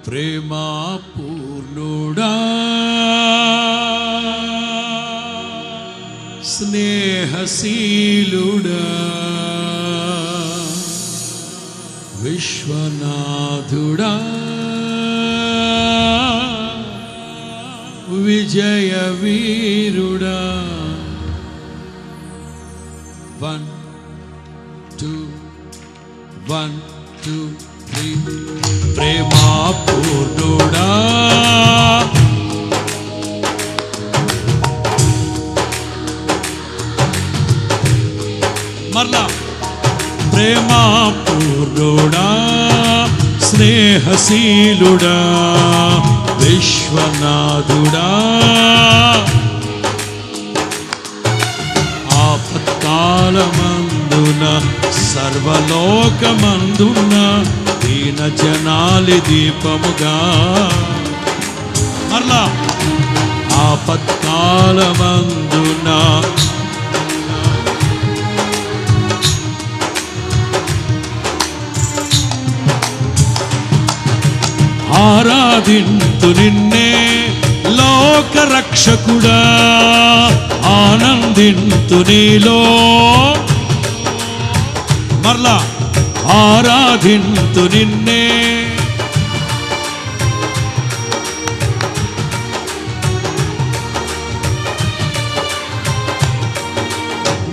ప్రేమా పూర్ణుడా స్నేహశీలుడా విశ్వనాథుడా విజయ వీరుడా 1 2 1 2 3 ప్రేమా పూర్ణుడా మరలా ప్రేమా పూర్ణుడా స్నేహశీలుడా విశ్వనాథుడా ఆపత్కాలమందున సర్వలోకమందున దీన జనాలి దీపముగా మరలా ఆపత్కాలమందున ఆరాధింతు నిన్నే లోక రక్షకుడా ఆనందింతు నీలో మరలా ఆరాధింతు నిన్నే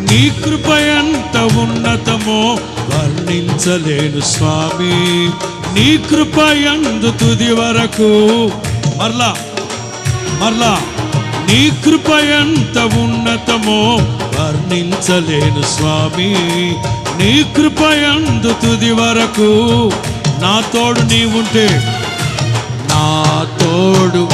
నీ కృప ఎంత ఉన్నతమో వర్ణించలేను స్వామి నీ కృప యందు తుది వరకు మరలా మరలా నీ కృప ఎంత ఉన్నతమో వర్ణించలేను స్వామి నీ కృప యందు తుది వరకు నా తోడు నీవుంటే నా తోడు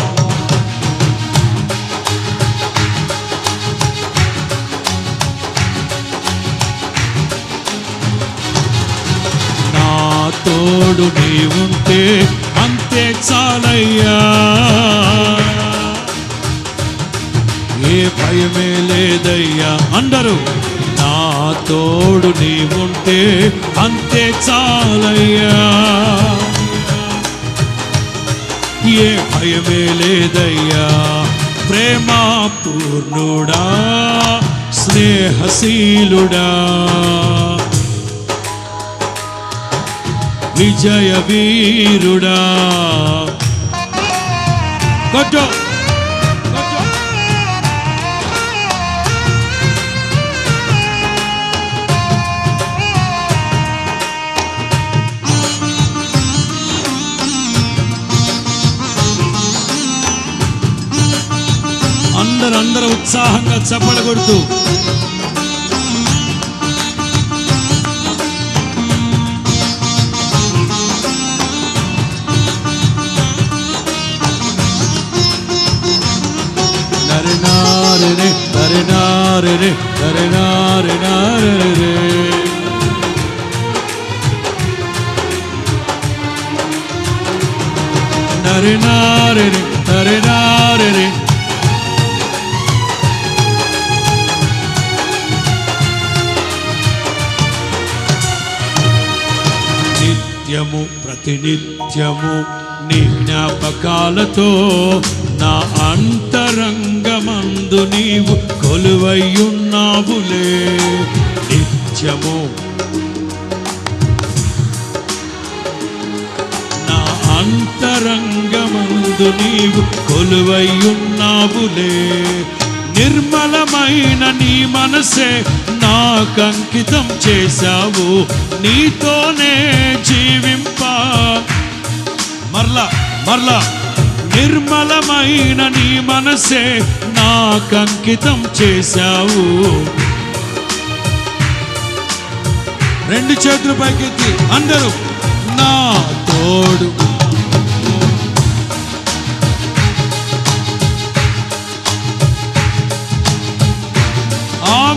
తోడు నీవుంటే అంతే చాలయ్యా ఏ భయమే లేదయ్యా అందరూ నా తోడు నీవుంటే అంతే చాలయ్యా ఏ భయమే లేదయ్యా ప్రేమా పూర్ణుడా స్నేహశీలుడా విజయ వీరుడా కొట్టు అందరూ ఉత్సాహంగా చప్పట్లు కొడుతూ నిత్యము ప్రతినిత్యము నీ జ్ఞాపకాలతో నా అంతరంగమందు నీవు కొలువయ్యున్నావులే నిత్యము నా అంతరంగమందు నీవు కొలువయ్యున్నావులే నిర్మలమైన నీ మనసే నాకంకితం చేశావు నీతోనే జీవింప మరలా మరలా నిర్మలమైన నీ మనసే నాకంకితం చేశావు రెండు చేతులు పైకెత్తి అందరూ నా తోడు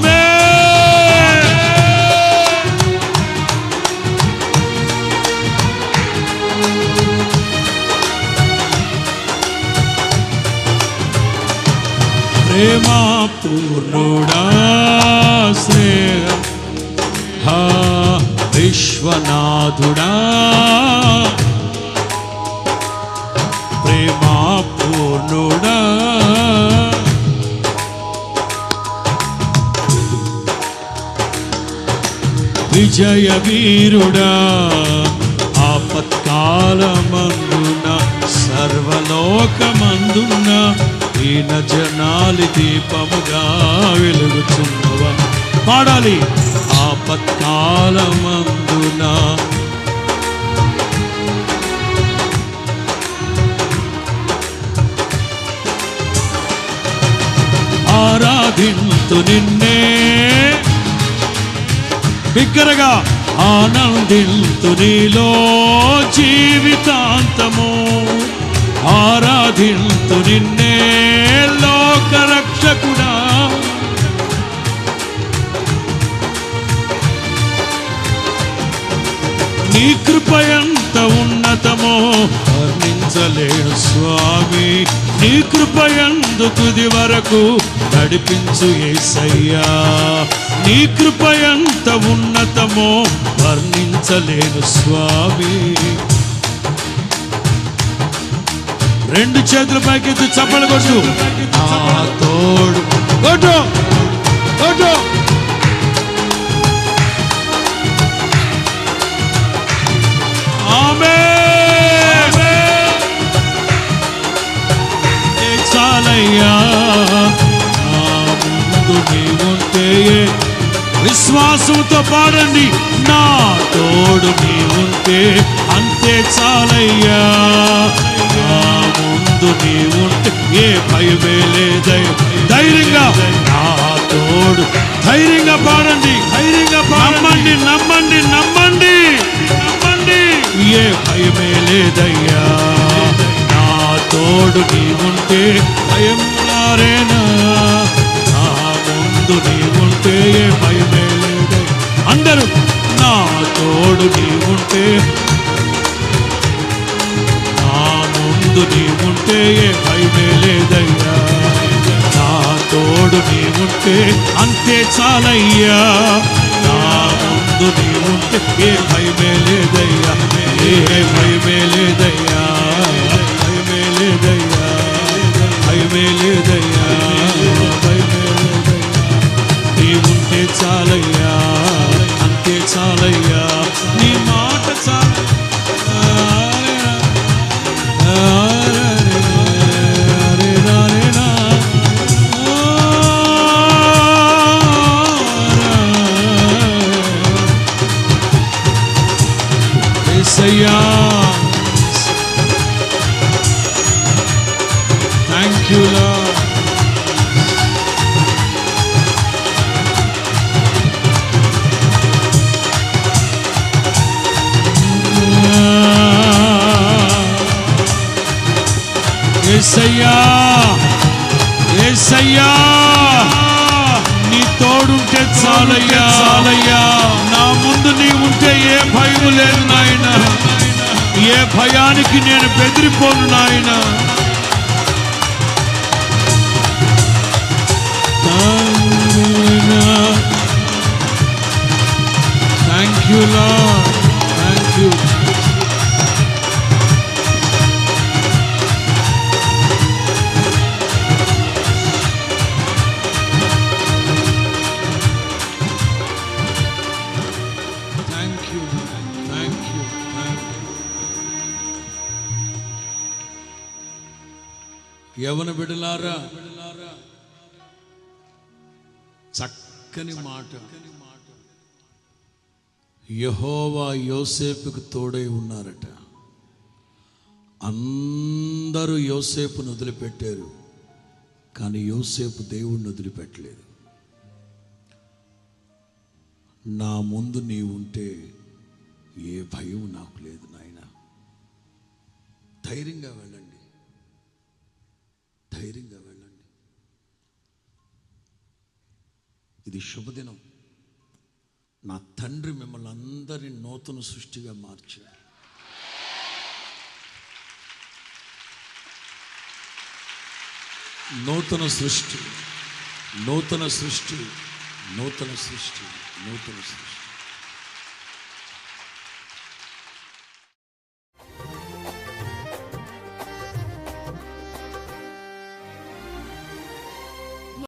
ఆమేన్ ప్రేమా పూర్ణుడా స్నేహ విశ్వనాథుడా పూర్ణుడా విజయ వీరుడా ఆపత్కాలమందున సర్వలోకమందున ఈయన జనాలి దీపముగా వెలుగుచున్నవా పాడాలి ఆపత్కాలమందున ఆరాధింతు నిన్నే బిగ్గరగా ఆనందింతు నీలో జీవితాంతము ఆరాధింతు నిన్నే లోకరక్షకుడా నీ కృప ఎంత ఉన్నతమో వర్ణించలేను స్వామి నీ కృప యందు తుది వరకు నడిపించు యేసయ్యా నీ కృప ఎంత ఉన్నతమో వర్ణించలేను స్వామి రెండు చేతుల పైకెత్తి చప్పలు కొట్టు నా తోడు కొట్టు కొట్టు చాలయ్యా నా ముందు నీవుంటే విశ్వాసంతో పాడండి నా తోడు నీవుంటే అంతే చాలయ్యా నా ముందు నీవుంటే ఏ భయమే లేదై ధైర్యంగా నా తోడు ధైర్యంగా పాడండి ధైర్యంగా నమ్మండి నమ్మండి నమ్మండి నమ్మండి ఏ భయమే లేదయ్యా నా తోడు నీవుంటే భయం లారేనా నా ముందు నీవుంటే ఏ భయమే లేదయ్యా అందరూ నా తోడు నీవుంటే నా ముందు నీవుంటే ఏ భయమే లేదయ్యా నా తోడు నీవుంటే అంతే చాలయ్యా నా ముందు నీవుంటే ఏ భయమే లేదయ్యా ఏ భయమే లేదయ్యా భయమే లేదయ్యా భయమే లేదయ్యా భయమే లేదయ్యా నీవుంటే చాలయ్యా అంతే చాలయ్యా నీ మాట చాలు Thank you, Lord. యేసయ్యా యేసయ్యా నీ తోడుంటే చాలయ్యా చాలయ్యా నా ముందు నీ ఉంటే ఏ భయం లేదు నాయనా ఏ భయానికి నేను బెదిరిపోను నాయనా thank you lord thank you యవన బిడ్డలారా చక్కని మాట యెహోవా యోసేపుకు తోడై ఉన్నారట అందరూ యోసేపును వదిలిపెట్టారు కానీ యోసేపు దేవుణ్ణి వదిలిపెట్టలేదు నా ముందు నీవు ఉంటే ఏ భయం నాకు లేదు నాయన ధైర్యంగా వెళ్ళండి ధైర్యంగా వెళ్ళండి ఇది శుభదినం నా తండ్రి మిమ్మల్ని అందరి నూతన సృష్టిగా మార్చాడు నూతన సృష్టి నూతన సృష్టి నూతన సృష్టి నూతన సృష్టి